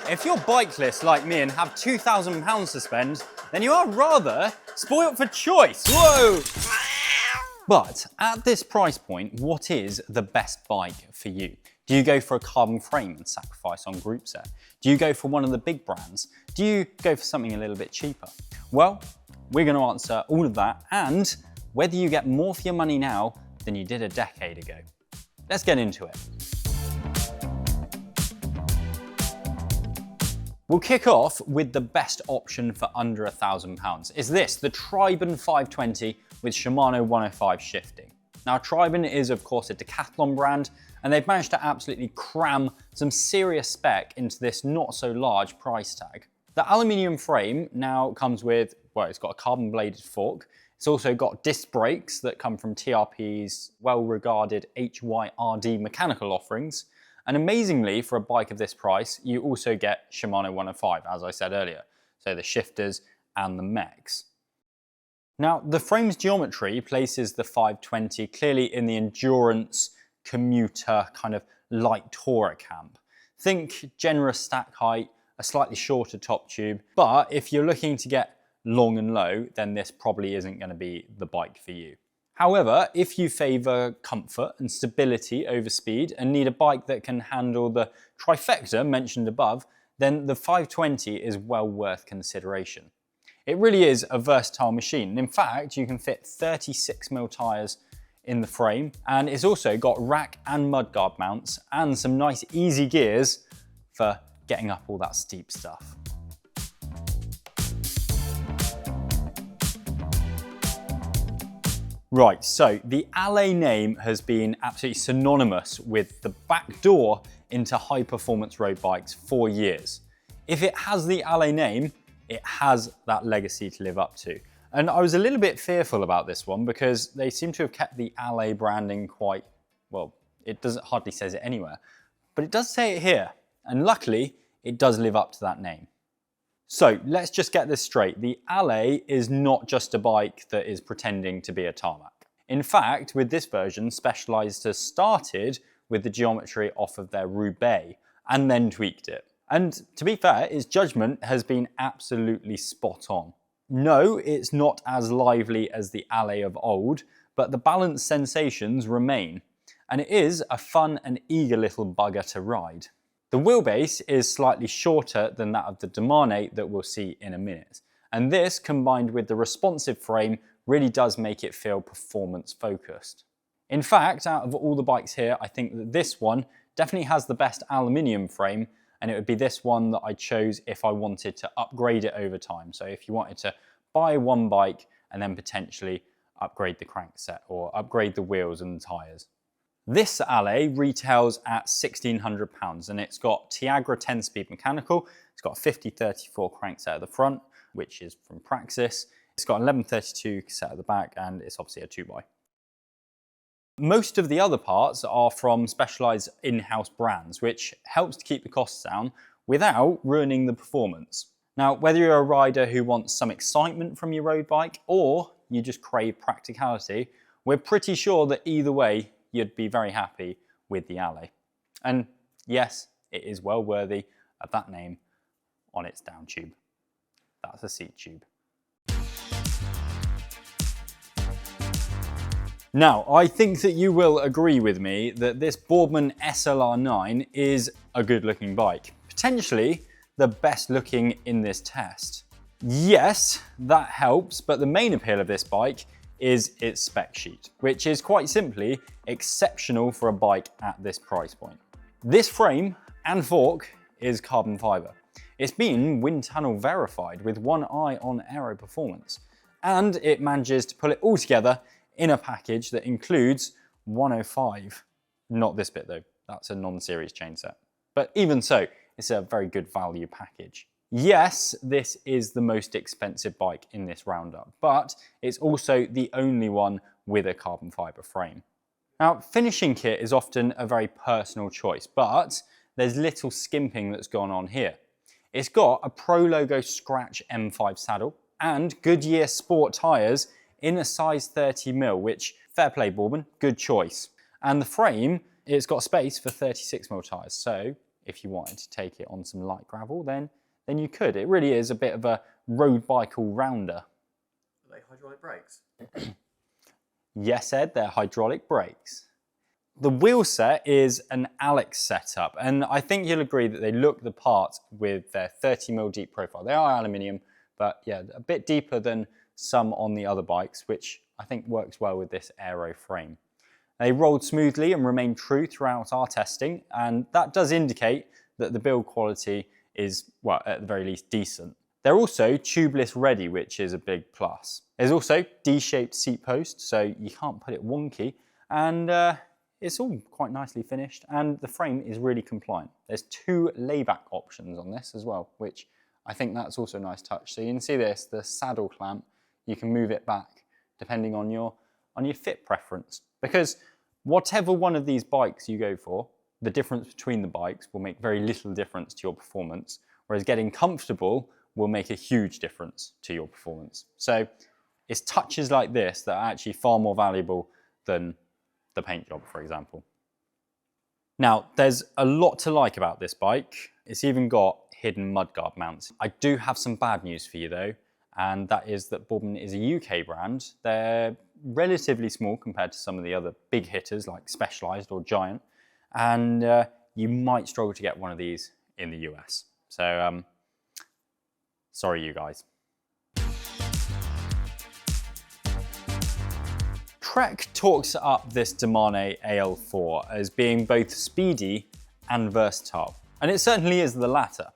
If you're bikeless like me and have £2,000 to spend, then you are rather spoilt for choice. Whoa! But at this price point, what is the best bike for you? Do you go for a carbon frame and sacrifice on group set? Do you go for one of the big brands? Do you go for something a little bit cheaper? Well, we're going to answer all of that and whether you get more for your money now than you did a decade ago. Let's get into it. We'll kick off with the best option for under £1,000. Is this the Triban 520 with Shimano 105 shifting? Now, Triban is of course a decathlon brand, and they've managed to absolutely cram some serious spec into this not so large price tag. The aluminium frame now comes with, well, it's got a carbon bladed fork. It's also got disc brakes that come from TRP's well-regarded HYRD mechanical offerings. And amazingly, for a bike of this price, you also get Shimano 105, as I said earlier. So the shifters and the mechs. Now, the frame's geometry places the 520 clearly in the endurance, commuter, kind of light tourer camp. Think generous stack height, a slightly shorter top tube, but if you're looking to get long and low, then this probably isn't going to be the bike for you. However, if you favour comfort and stability over speed and need a bike that can handle the trifecta mentioned above, then the 520 is well worth consideration. It really is a versatile machine. In fact, you can fit 36mm tyres in the frame, and it's also got rack and mudguard mounts and some nice easy gears for getting up all that steep stuff. Right, so the Allez name has been absolutely synonymous with the back door into high performance road bikes for years. If it has the Allez name, it has that legacy to live up to. And I was a little bit fearful about this one because they seem to have kept the Allez branding quite, well, it doesn't hardly says it anywhere, but it does say it here. And luckily, it does live up to that name. So let's just get this straight. The Allez is not just a bike that is pretending to be a tarmac. In fact, with this version, Specialized has started with the geometry off of their Roubaix and then tweaked it. And to be fair, its judgment has been absolutely spot on. No, it's not as lively as the Allez of old, but the balanced sensations remain. And it is a fun and eager little bugger to ride. The wheelbase is slightly shorter than that of the Domane that we'll see in a minute. And this, combined with the responsive frame, really does make it feel performance focused. In fact, out of all the bikes here, I think that this one definitely has the best aluminium frame, and it would be this one that I chose if I wanted to upgrade it over time. So if you wanted to buy one bike and then potentially upgrade the crankset or upgrade the wheels and the tyres. This Allez retails at £1,600 and it's got Tiagra 10-speed mechanical, it's got a 50-34 crankset at the front, which is from Praxis, it's got an 1132 cassette at the back, and it's obviously a 2x. Most of the other parts are from Specialized in-house brands, which helps to keep the costs down without ruining the performance. Now, whether you're a rider who wants some excitement from your road bike or you just crave practicality, we're pretty sure that either way, you'd be very happy with the Allez. And yes, it is well worthy of that name on its down tube. That's a seat tube. Now, I think that you will agree with me that this Boardman SLR 9 is a good looking bike. Potentially the best looking in this test. Yes, that helps, but the main appeal of this bike is its spec sheet, which is quite simply exceptional for a bike at this price point. This frame and fork is carbon fiber. It's been wind tunnel verified with one eye on aero performance, and it manages to pull it all together in a package that includes 105. Not this bit though, that's a non-series chainset. But even so, it's a very good value package. Yes, this is the most expensive bike in this roundup, but it's also the only one with a carbon fiber frame. Now, finishing kit is often a very personal choice, but there's little skimping that's gone on here. It's got a Pro logo scratch M5 saddle and Goodyear Sport tyres in a size 30mm, which, fair play Boardman, good choice. And the frame, it's got space for 36mm tyres, so if you wanted to take it on some light gravel, then you could. It really is a bit of a road bike all-rounder. Are they hydraulic brakes? Yes, Ed, they're hydraulic brakes. The wheel set is an Allez setup, and I think you'll agree that they look the part with their 30mm deep profile. They are aluminium, but yeah, a bit deeper than some on the other bikes, which I think works well with this aero frame. They rolled smoothly and remained true throughout our testing, and that does indicate that the build quality is, well, at the very least decent. They're also tubeless ready, which is a big plus. There's also D-shaped seat post, so you can't put it wonky, and it's all quite nicely finished, and the frame is really compliant. There's 2 layback options on this as well, which I think that's also a nice touch. So you can see this, the saddle clamp, you can move it back depending on your fit preference. Because whatever one of these bikes you go for, the difference between the bikes will make very little difference to your performance, whereas getting comfortable will make a huge difference to your performance. So it's touches like this that are actually far more valuable than the paint job, for example. Now, there's a lot to like about this bike. It's even got hidden mudguard mounts. I do have some bad news for you though, and that is that Boardman is a UK brand. They're relatively small compared to some of the other big hitters like Specialized or Giant, and you might struggle to get one of these in the US. So, sorry you guys. Trek talks up this Domane AL4 as being both speedy and versatile, and it certainly is the latter.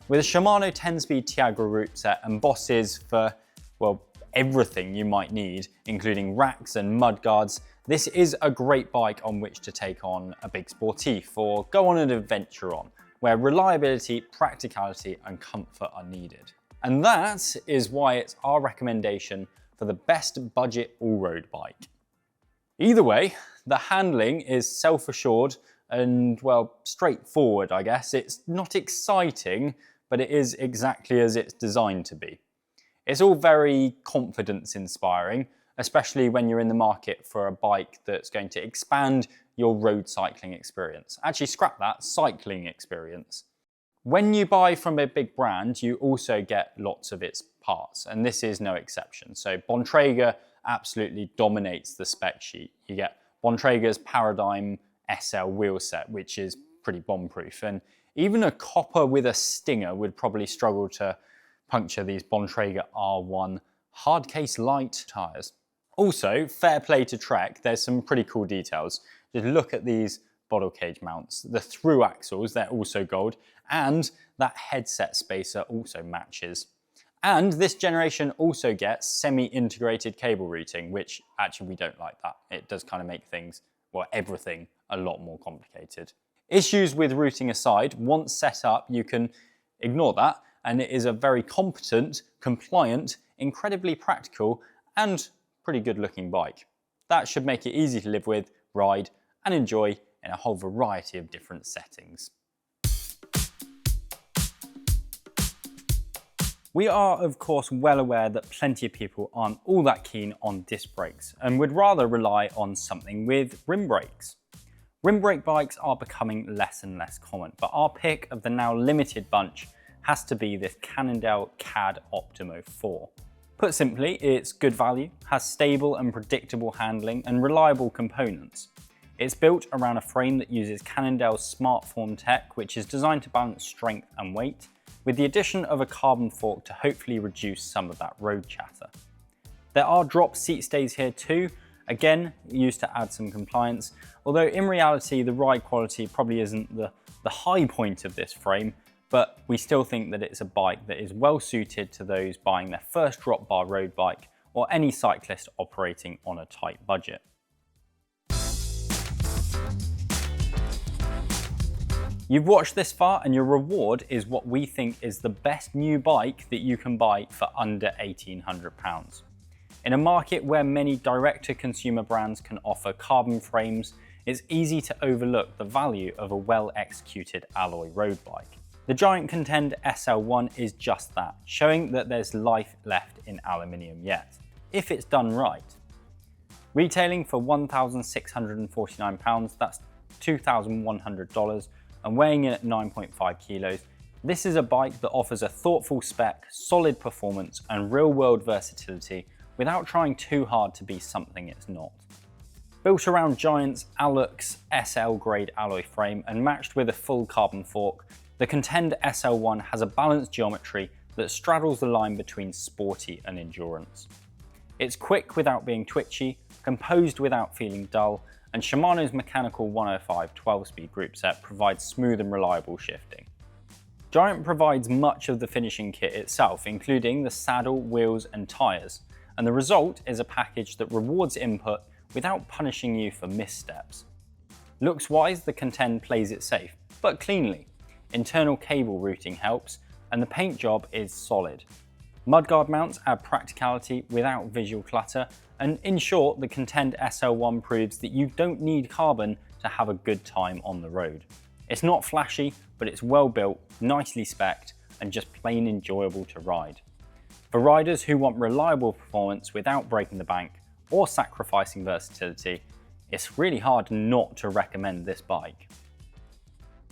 With a Shimano 10-speed Tiagra root set and bosses for, well, everything you might need, including racks and mudguards, this is a great bike on which to take on a big sportif or go on an adventure on, where reliability, practicality and comfort are needed. And that is why it's our recommendation for the best budget all-road bike. Either way, the handling is self-assured and, well, straightforward, I guess. It's not exciting, but it is exactly as it's designed to be. It's all very confidence-inspiring, especially when you're in the market for a bike that's going to expand your road cycling experience. Actually, scrap that, cycling experience. When you buy from a big brand, you also get lots of its parts, and this is no exception. So Bontrager absolutely dominates the spec sheet. You get Bontrager's Paradigm SL wheel set, which is pretty bomb-proof, and even a copper with a stinger would probably struggle to puncture these Bontrager R1 hardcase light tyres. Also, fair play to Trek, there's some pretty cool details. Just look at these bottle cage mounts. The through axles, they're also gold, and that headset spacer also matches. And this generation also gets semi-integrated cable routing, which actually we don't like that. It does kind of make things, well, everything a lot more complicated. Issues with routing aside, once set up, you can ignore that, and it is a very competent, compliant, incredibly practical, and pretty good looking bike. That should make it easy to live with, ride, and enjoy in a whole variety of different settings. We are, of course, well aware that plenty of people aren't all that keen on disc brakes and would rather rely on something with rim brakes. Rim brake bikes are becoming less and less common, but our pick of the now limited bunch has to be this Cannondale CAAD Optimo 4. Put simply, it's good value, has stable and predictable handling and reliable components. It's built around a frame that uses Cannondale's SmartForm tech, which is designed to balance strength and weight, with the addition of a carbon fork to hopefully reduce some of that road chatter. There are drop seat stays here too, again used to add some compliance, although in reality the ride quality probably isn't the high point of this frame, but we still think that it's a bike that is well suited to those buying their first drop bar road bike or any cyclist operating on a tight budget. You've watched this far and your reward is what we think is the best new bike that you can buy for under £1,800. In a market where many direct-to-consumer brands can offer carbon frames, it's easy to overlook the value of a well-executed alloy road bike. The Giant Contend SL1 is just that, showing that there's life left in aluminium yet, if it's done right. Retailing for £1,649, that's $2,100, and weighing in at 9.5 kilos, this is a bike that offers a thoughtful spec, solid performance and real-world versatility without trying too hard to be something it's not. Built around Giant's Allez SL grade alloy frame and matched with a full carbon fork, the Contend SL1 has a balanced geometry that straddles the line between sporty and endurance. It's quick without being twitchy, composed without feeling dull, and Shimano's mechanical 105 12-speed group set provides smooth and reliable shifting. Giant provides much of the finishing kit itself, including the saddle, wheels and tyres, and the result is a package that rewards input without punishing you for missteps. Looks-wise, the Contend plays it safe, but cleanly. Internal cable routing helps, and the paint job is solid. Mudguard mounts add practicality without visual clutter, and in short, the Contend SL1 proves that you don't need carbon to have a good time on the road. It's not flashy, but it's well built, nicely spec'd, and just plain enjoyable to ride. For riders who want reliable performance without breaking the bank or sacrificing versatility, it's really hard not to recommend this bike.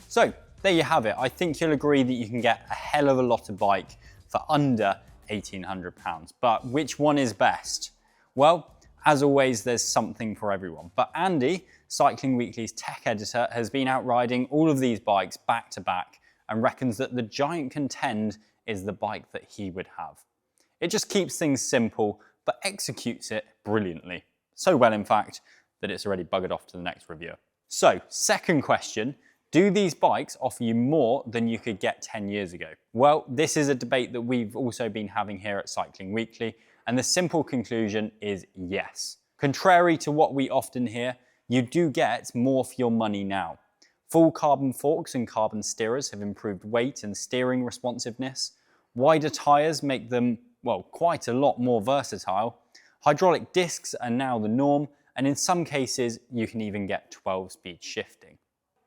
So there you have it. I think you'll agree that you can get a hell of a lot of bike for under £1,800, but which one is best? Well, as always, there's something for everyone. But Andy, Cycling Weekly's tech editor, has been out riding all of these bikes back to back and reckons that the Giant Contend is the bike that he would have. It just keeps things simple, but executes it brilliantly. So well, in fact, that it's already buggered off to the next reviewer. So, second question, do these bikes offer you more than you could get 10 years ago? Well, this is a debate that we've also been having here at Cycling Weekly, and the simple conclusion is yes. Contrary to what we often hear, you do get more for your money now. Full carbon forks and carbon steerers have improved weight and steering responsiveness. Wider tyres make them, well, quite a lot more versatile. Hydraulic discs are now the norm, and in some cases, you can even get 12-speed shifting.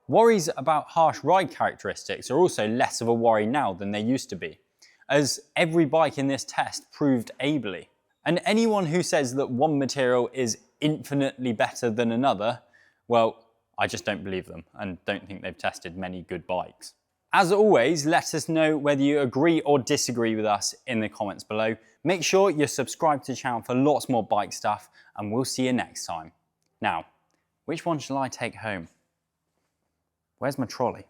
Worries about harsh ride characteristics are also less of a worry now than they used to be, as every bike in this test proved ably. And anyone who says that one material is infinitely better than another, well, I just don't believe them and don't think they've tested many good bikes. As always, let us know whether you agree or disagree with us in the comments below. Make sure you're subscribed to the channel for lots more bike stuff, and we'll see you next time. Now, which one shall I take home? Where's my trolley?